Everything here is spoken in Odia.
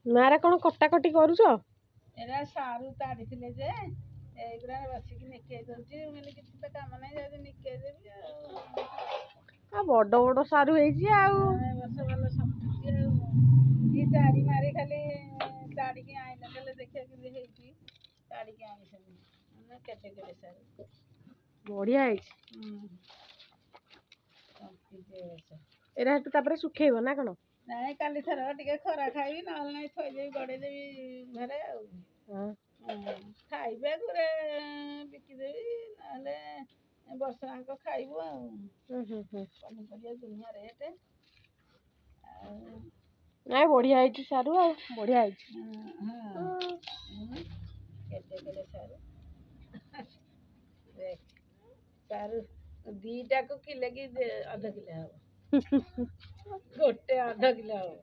ମାରା କ'ଣ କଟାକଟି କରୁଛ? ଏରା ସାରୁ ତାଡ଼ିଥିଲେ ଯେ ଏଇଗୁଡ଼ା ବସିକି ନିକେଇ ଦେଉଛି। ମୁଁ କହିଲି କିଛି ତ କାମ ନାହିଁ, ଯଦି ନିକେଇ ଦେବି ଆଉ। ବଡ଼ ବଡ଼ ସାରୁ ହେଇଛି ଆଉ। ବର୍ଷ ଭଲ ସଫୁଛି ଆଉ। ଦି ଚାରି ମାରି ଖାଲି ତାଡ଼ିକି ଆଣିଲେ ଦେଲେ ଦେଖିବା କେମିତି ହେଇଛି। ତାଡ଼ିକି ଆଣିଛନ୍ତି କେତେ କେତେ ସାରୁ ବଢ଼ିଆ ହେଇଛି। ଏରା ହେଠୁ ତାପରେ ଶୁଖେଇବ ନା କ'ଣ? ନାଇଁ କାଲି ଥର ଟିକେ ଖରା ଖାଇବି, ନହେଲେ ନାଇଁ ଥୋଇଦେବି ଗଡ଼େଇଦେବି ଘରେ ଆଉ। ଖାଇବେ ଘରେ ବିକିଦେବି, ନହେଲେ ବର୍ଷ ଯାକ ଖାଇବୁ ଆଉ। ପନିପରିବା ଦୁନିଆ ରେଟ୍ ଆଉ। ନାଇଁ ବଢ଼ିଆ ହେଇଛି ସାରୁ ଆଉ, ବଢ଼ିଆ ହେଇଛି। କେତେ କେତେ ସାରୁ ସାରୁ ଦିଟାକୁ କିଲେ କି ଅଧ କିଲୋ ହବ। ଗୋଟେ ଅଧ କିଲୋ ହବ।